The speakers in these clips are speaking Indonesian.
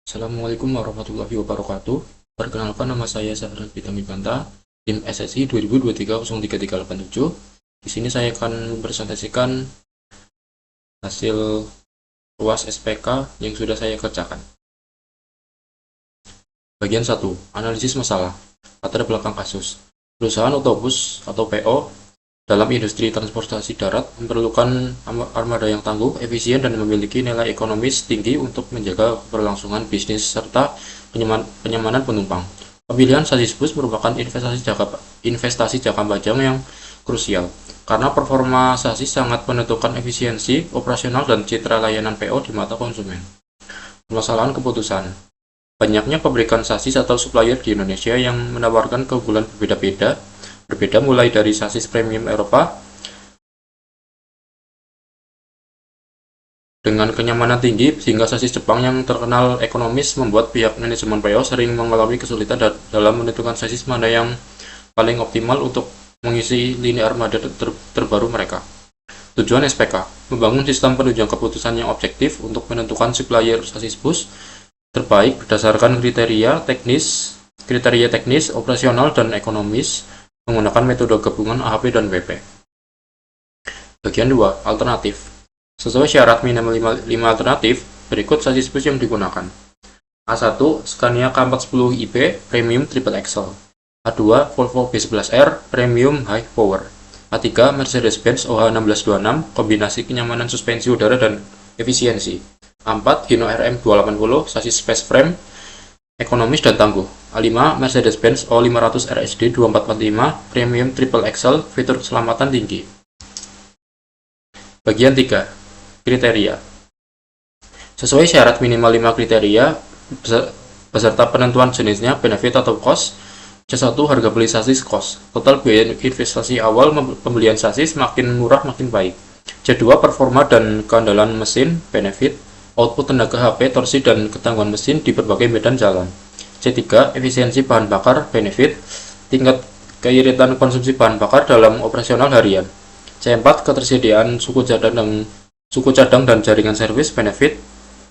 Assalamualaikum warahmatullahi wabarakatuh. Perkenalkan, nama saya Sahran Bitamibanta, tim SSI 2023-0337. Di sini saya akan mempresentasikan hasil UAS SPK yang sudah saya kerjakan. Bagian 1. Analisis masalah. Latar belakang kasus. Perusahaan otobus atau PO dalam industri transportasi darat memerlukan armada yang tangguh, efisien, dan memiliki nilai ekonomis tinggi untuk menjaga keberlangsungan bisnis serta kenyamanan penumpang. Pemilihan sasis bus merupakan investasi jangka panjang yang krusial, karena performa sasis sangat menentukan efisiensi operasional dan citra layanan PO di mata konsumen. Permasalahan keputusan. Banyaknya pabrikan sasis atau supplier di Indonesia yang menawarkan keunggulan berbeda mulai dari sasis premium Eropa dengan kenyamanan tinggi hingga sasis Jepang yang terkenal ekonomis, membuat pihak manajemen PO sering mengalami kesulitan dalam menentukan sasis mana yang paling optimal untuk mengisi lini armada terbaru mereka. Tujuan SPK: membangun sistem penunjang keputusan yang objektif untuk menentukan supplier sasis bus terbaik berdasarkan kriteria teknis, operasional, dan ekonomis menggunakan metode gabungan AHP dan WP. Bagian 2. Alternatif. Sesuai syarat minimal 5 alternatif, berikut sasis bus yang digunakan. A1. Scania K410IB Premium Triple Axle. A2. Volvo B11R Premium High Power. A3. Mercedes-Benz OH1626 kombinasi kenyamanan suspensi udara dan efisiensi. A4. Hino RM280 sasis space frame ekonomis dan tangguh. A5. Mercedes-Benz O500 RSD 2445 Premium Triple Axle fitur keselamatan tinggi. Bagian 3. Kriteria. Sesuai syarat minimal 5 kriteria beserta penentuan jenisnya, benefit atau cost. C1. Harga beli sasis cost. Total biaya investasi awal pembelian sasis makin murah makin baik. C2. Performa dan keandalan mesin, benefit. Output tenaga HP, torsi, dan ketangguhan mesin di berbagai medan jalan. C3. Efisiensi bahan bakar, benefit. Tingkat keiritan konsumsi bahan bakar dalam operasional harian. C4. Ketersediaan suku cadang dan jaringan servis, benefit.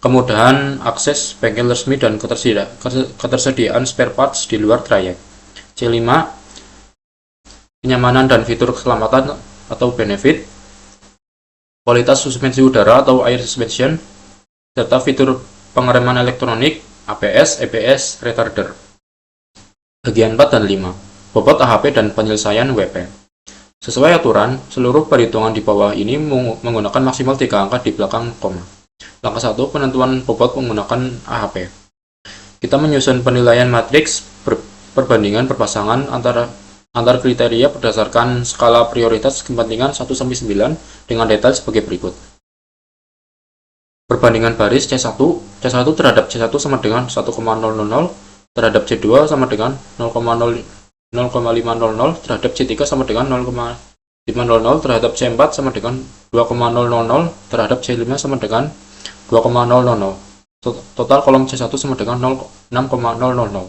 Kemudahan akses bengkel resmi dan ketersediaan spare parts di luar trayek. C5. Kenyamanan dan fitur keselamatan atau benefit. Kualitas suspensi udara atau air suspension, serta fitur pengereman elektronik, ABS, EBS, retarder. Bagian 4 dan 5. Bobot AHP dan penyelesaian WP. Sesuai aturan, seluruh perhitungan di bawah ini menggunakan maksimal 3 angka di belakang koma. Langkah 1. Penentuan bobot menggunakan AHP. Kita menyusun penilaian matriks perbandingan berpasangan antar kriteria berdasarkan skala prioritas kepentingan 1-9 dengan detail sebagai berikut. Perbandingan baris C1 terhadap C1 sama dengan 1,000, terhadap C2 sama dengan 0,500, terhadap C3 sama dengan 0,500, terhadap C4 sama dengan 2,000, terhadap C5 sama dengan 2,000. Total kolom C1 sama dengan 6,000.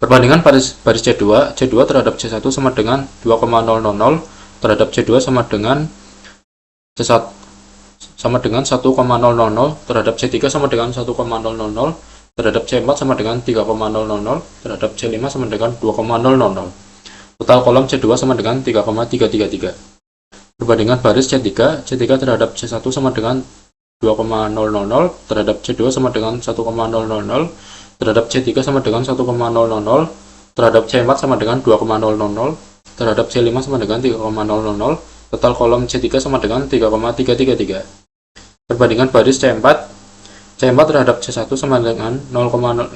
Perbandingan baris C2 terhadap C1 sama dengan 2,000, terhadap C2 sama dengan C1 sama dengan 1,000, terhadap C3 sama dengan 1,000, terhadap C4 sama dengan 3,000, terhadap C5 sama dengan 2,000. Total kolom C2 sama dengan 3,333. Perbandingan baris C3 terhadap C1 sama dengan 2,000, terhadap C2 sama dengan 1,000, terhadap C3 sama dengan 1,000, terhadap C4 sama dengan 2,000, terhadap C5 sama dengan 3,000. Total kolom C3 sama dengan 3,333. Perbandingan baris C4 terhadap C1 sama dengan 0,500,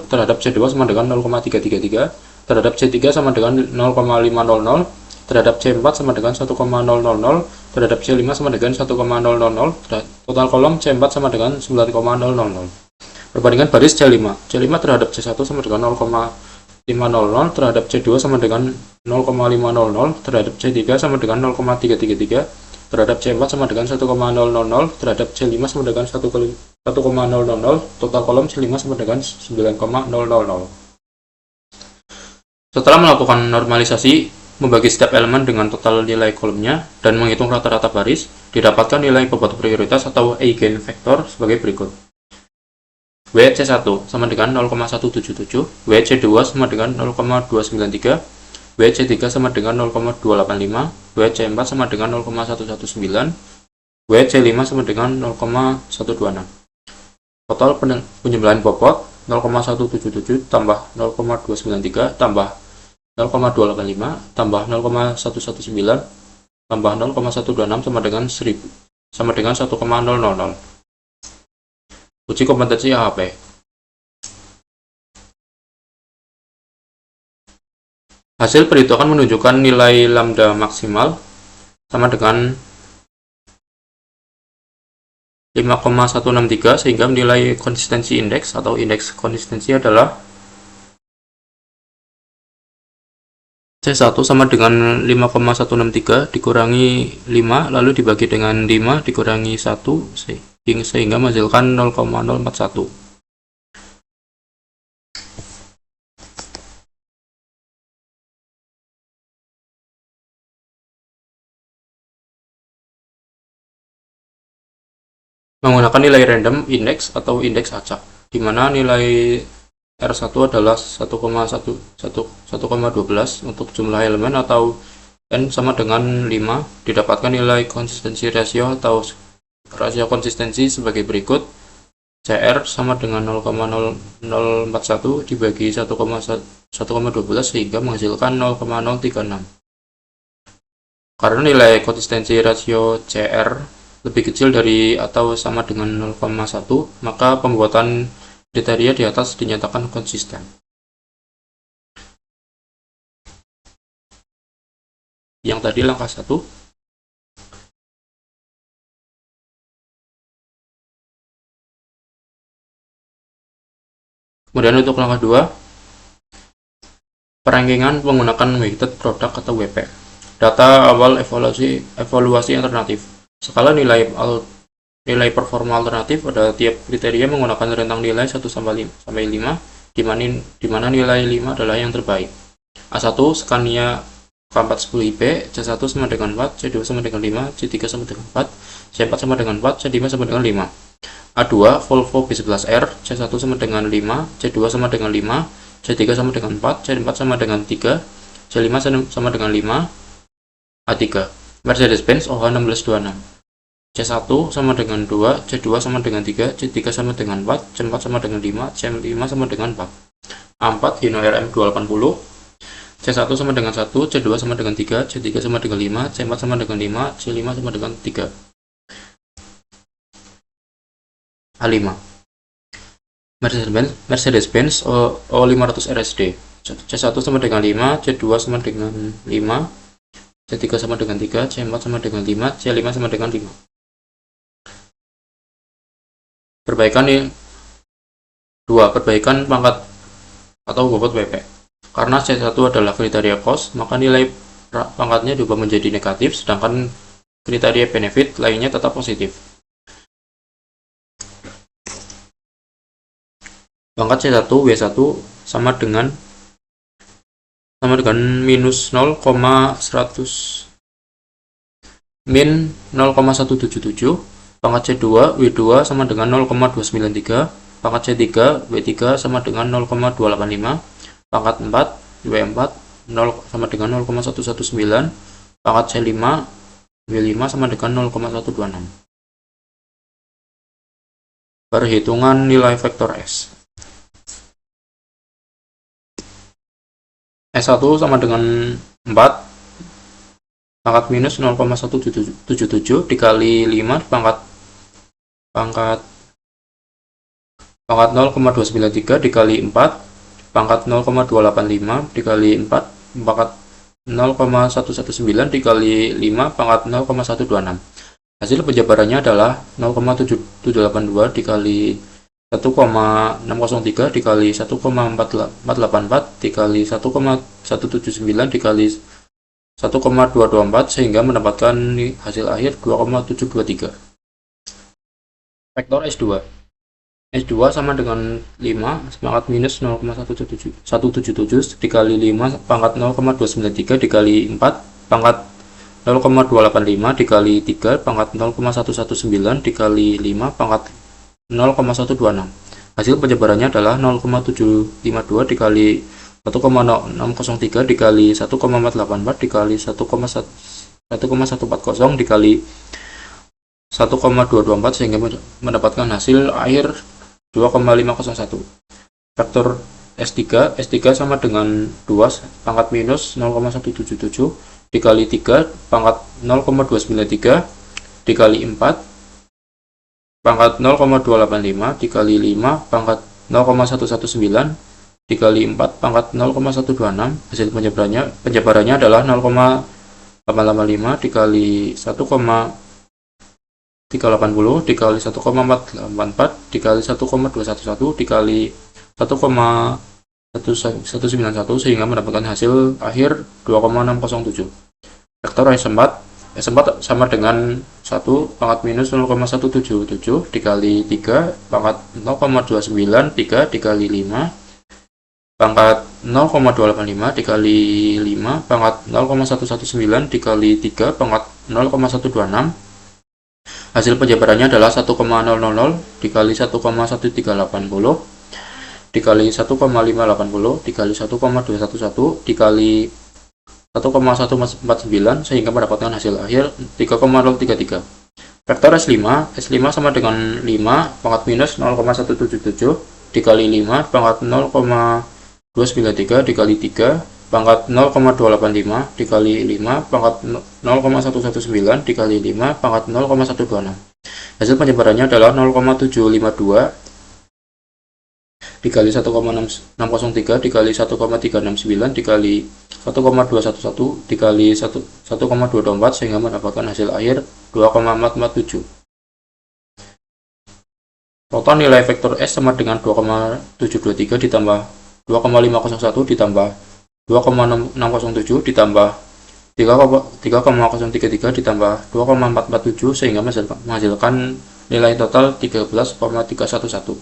terhadap C2 sama dengan 0,333, terhadap C3 sama dengan 0,500, terhadap C4 sama dengan 1,000, terhadap C5 sama dengan 1,000. Total kolom C4 sama dengan 9,000. Perbandingan baris C5 terhadap C1 sama dengan 0,500, terhadap C2 sama dengan 0,500, terhadap C3 sama dengan 0,333, terhadap C4 sama dengan 1,000, terhadap C5 sama dengan 1,000. Total kolom C5 sama dengan 9,000. Setelah melakukan normalisasi membagi setiap elemen dengan total nilai kolomnya, dan menghitung rata-rata baris, didapatkan nilai bobot prioritas atau eigenvektor sebagai berikut. WC1 sama dengan 0,177, WC2 sama dengan 0,293, WC3 sama dengan 0,285, WC4 sama dengan 0,119, WC5 sama dengan 0,126. Total penjumlahan bobot 0,177 tambah 0,293 tambah 0,285 tambah 0,119 tambah 0,126 sama dengan 1000 sama dengan 1,000. Uji kompetensi AHP. Hasil perhitungan menunjukkan nilai lambda maksimal sama dengan 5,163, sehingga nilai konsistensi indeks atau indeks konsistensi adalah C1 sama dengan 5,163 dikurangi 5 lalu dibagi dengan 5 dikurangi 1 sehingga menghasilkan 0,041. Menggunakan nilai random index atau indeks acak, di mana nilai R1 adalah 1,12 untuk jumlah elemen atau N sama dengan 5, didapatkan nilai konsistensi rasio atau rasio konsistensi sebagai berikut. CR sama dengan 0,0041 dibagi 1,12 sehingga menghasilkan 0,036. Karena nilai konsistensi rasio CR lebih kecil dari atau sama dengan 0,1, maka pembuatan kriteria di atas dinyatakan konsisten. Yang tadi langkah 1. Kemudian untuk langkah 2, perankingan menggunakan weighted product atau WP. Data awal evaluasi alternatif. Skala nilai performa alternatif pada tiap kriteria menggunakan rentang nilai 1 sampai 5, di mana nilai 5 adalah yang terbaik. A1 Scania K410IP, C1 sama dengan 4, C2 sama dengan 5, C3 sama dengan 4, C4 sama dengan 4, C5 sama dengan 5. A2 Volvo B11R, C1 sama dengan 5, C2 sama dengan 5, C3 sama dengan 4, C4 sama dengan 3, C5 sama dengan 5. A3 Mercedes-Benz OH1626, C1 sama dengan 2, C2 sama dengan 3, C3 sama dengan 4, C4 sama dengan 5, C5 sama dengan 4. A4 Hino RM280, C1 sama dengan 1, C2 sama dengan 3, C3 sama dengan 5, C4 sama dengan 5, C5 sama dengan 3. A5 Mercedes-Benz O500 RSD, C1 sama dengan 5, C2 sama dengan 5, C3 sama dengan 3, C4 sama dengan 5, C5 sama dengan 5. Perbaikan 2. Perbaikan pangkat atau bobot WP. Karena C1 adalah kriteria cost, maka nilai pangkatnya diubah menjadi negatif, sedangkan kriteria benefit lainnya tetap positif. Pangkat C1 W1 sama dengan minus 0,100 min 0,177. Pangkat C2 W2 sama dengan 0,293. Pangkat C3 W3 sama dengan 0,285. Pangkat 4 W4 sama dengan 0,119. Pangkat C5 W5 sama dengan 0,126. Perhitungan nilai vektor S. S1 sama dengan 4, pangkat minus 0,177 dikali 5 pangkat 0,293 dikali 4 pangkat 0,285 dikali 4 pangkat 0,119 dikali 5 pangkat 0,126. Hasil penjabarannya adalah 0,782 dikali 1,603 dikali 1,484 dikali 1,179 dikali 1,224 sehingga mendapatkan hasil akhir 2,723. Vektor S2. S2 sama dengan 5 pangkat minus 0,177 dikali 5 pangkat 0,293 dikali 4 pangkat 0,285 dikali 3 pangkat 0,119 dikali 5 pangkat 0,126. Hasil penyebarannya adalah 0,752 dikali 1,603 dikali 1,484 dikali 1,140 dikali 1,224 sehingga mendapatkan hasil akhir 2,501. Vektor S3 sama dengan 2 pangkat minus 0,177 dikali 3 pangkat 0,293 dikali 4 pangkat 0,285 dikali 5 pangkat 0,119 dikali 4 pangkat 0,126. Hasil penyebarannya adalah 0,885 dikali 1,380 dikali 1,484 dikali 1,211 dikali 1,191 sehingga mendapatkan hasil akhir 2,607. Vektor S4 sama dengan 1 pangkat minus 0,177 dikali 3 pangkat 0,293 dikali 5 pangkat 0,285 dikali 5 pangkat 0,119 dikali 3 pangkat 0,126. Hasil penyebarannya adalah 1,000 dikali 1,1380 dikali 1,580 dikali 1,211 dikali 1,149 sehingga mendapatkan hasil akhir 3,033. Vektor S5 sama dengan 5 pangkat minus 0,177 dikali 5 pangkat 0,293 dikali 3 pangkat 0,285 dikali 5 pangkat 0,119 dikali 5 pangkat 0,126. Hasil penyebarannya adalah 0,752 dikali 1,603 dikali 1,369 dikali 1,211 dikali 1,224 sehingga mendapatkan hasil akhir 2,447. Total nilai vektor S sama dengan 2,723 ditambah 2,501 ditambah 2,607 ditambah 3,033 ditambah 2,447 sehingga menghasilkan nilai total 13,311.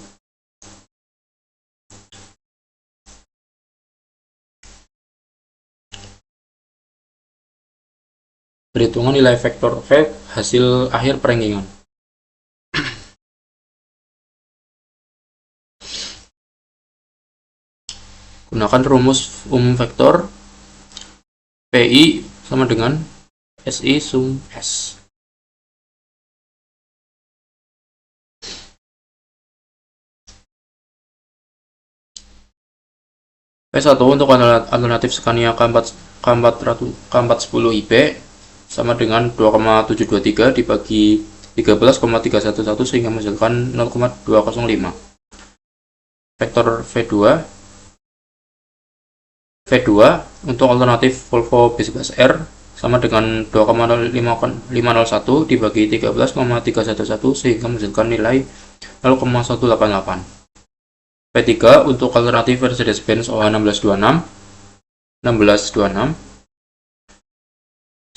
Perhitungan nilai vektor V hasil akhir perenggingan. Gunakan rumus umum vektor PI sama dengan SI sum S. P1 untuk alternatif Scania K410 IB sama dengan 2,723 dibagi 13,311 sehingga menghasilkan 0,205. Vektor V2 untuk alternatif Volvo B11R sama dengan 2,501 dibagi 13,311 sehingga menghasilkan nilai 0,188. P3 untuk alternatif Mercedes-Benz OH1626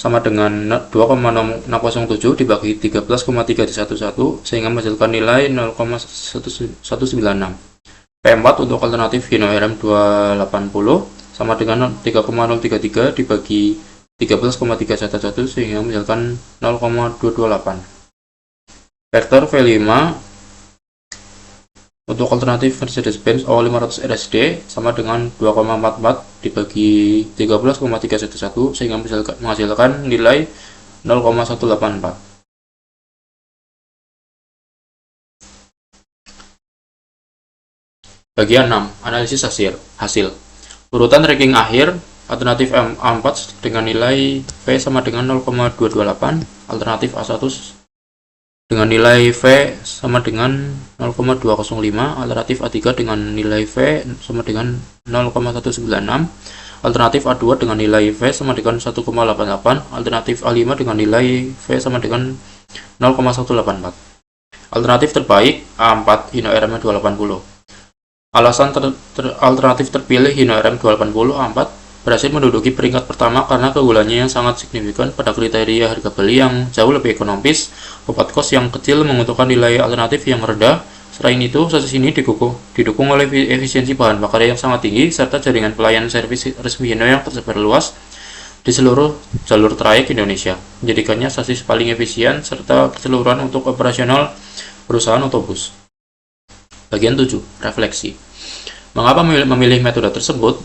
sama dengan 2,607 dibagi 13,311 sehingga menghasilkan nilai 0,196. P4 untuk alternatif Hino RM280 sama dengan 3,033 dibagi 13,311 sehingga menghasilkan 0,228. Vektor V5 untuk alternatif Mercedes-Benz O500 RSD sama dengan 2,44 dibagi 13,311 sehingga menghasilkan nilai 0,184. Bagian 6. Analisis hasil. Urutan ranking akhir alternatif A4 dengan nilai V sama dengan 0,228, alternatif A1 dengan nilai V sama dengan 0,205, alternatif A3 dengan nilai V sama dengan 0,196, alternatif A2 dengan nilai V sama dengan 1,88, alternatif A5 dengan nilai V sama dengan 0,184. Alternatif terbaik A4 Hino RM280. Alasan alternatif terpilih Hino RM280 A4 berhasil menduduki peringkat pertama karena keunggulannya yang sangat signifikan pada kriteria harga beli yang jauh lebih ekonomis, bobot kos yang kecil menguntungkan nilai alternatif yang rendah, Selain itu, sasis ini didukung oleh efisiensi bahan bakar yang sangat tinggi serta jaringan pelayanan servis resmi Hino yang tersebar luas di seluruh jalur trayek Indonesia, menjadikannya sasis paling efisien serta keseluruhan untuk operasional perusahaan otobus. Bagian 7. Refleksi. Mengapa memilih metode tersebut?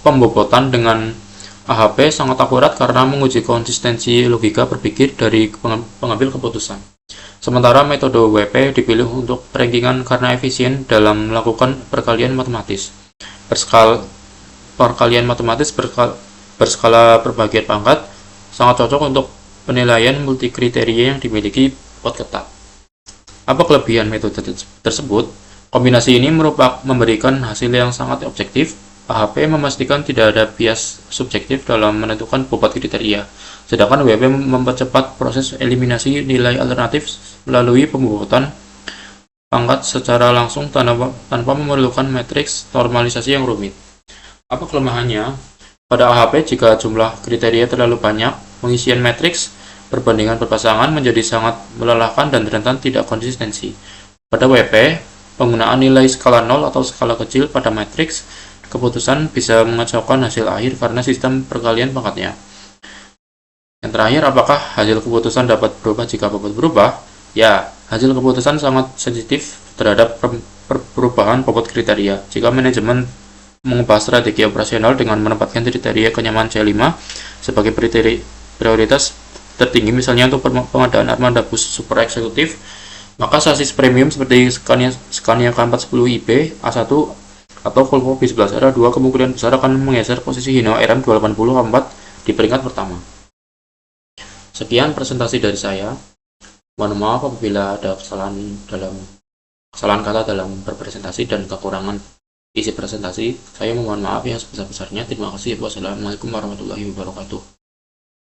Pembobotan dengan AHP sangat akurat karena menguji konsistensi logika berpikir dari pengambil keputusan. Sementara metode WP dipilih untuk rankingan karena efisien dalam melakukan perkalian matematis. Perkalian matematis berskala perbagian pangkat sangat cocok untuk penilaian multikriteria yang dimiliki pot ketat. Apa kelebihan metode tersebut? Kombinasi ini memberikan hasil yang sangat objektif. AHP memastikan tidak ada bias subjektif dalam menentukan bobot kriteria, sedangkan WP mempercepat proses eliminasi nilai alternatif melalui pembobotan pangkat secara langsung tanpa memerlukan matriks normalisasi yang rumit. Apa kelemahannya? Pada AHP, jika jumlah kriteria terlalu banyak, pengisian matriks perbandingan berpasangan menjadi sangat melelahkan dan rentan tidak konsistensi. Pada WP, penggunaan nilai skala 0 atau skala kecil pada matriks keputusan bisa mengacaukan hasil akhir karena sistem perkalian pangkatnya. Yang terakhir, apakah hasil keputusan dapat berubah jika bobot berubah? Ya, hasil keputusan sangat sensitif terhadap perubahan bobot kriteria. Jika manajemen mengubah strategi operasional dengan menempatkan kriteria kenyamanan C5 sebagai prioritas tertinggi, misalnya untuk pengadaan armada bus super eksekutif, maka sasis premium seperti Scania K410IB A1 atau Volvo B11 R2 kemungkinan besar akan menggeser posisi Hino RM280 A4 di peringkat pertama. Sekian presentasi dari saya. Mohon maaf apabila ada kesalahan kata dalam berpresentasi dan kekurangan isi presentasi. Saya mohon maaf yang sebesar-besarnya. Terima kasih. Wassalamualaikum warahmatullahi wabarakatuh.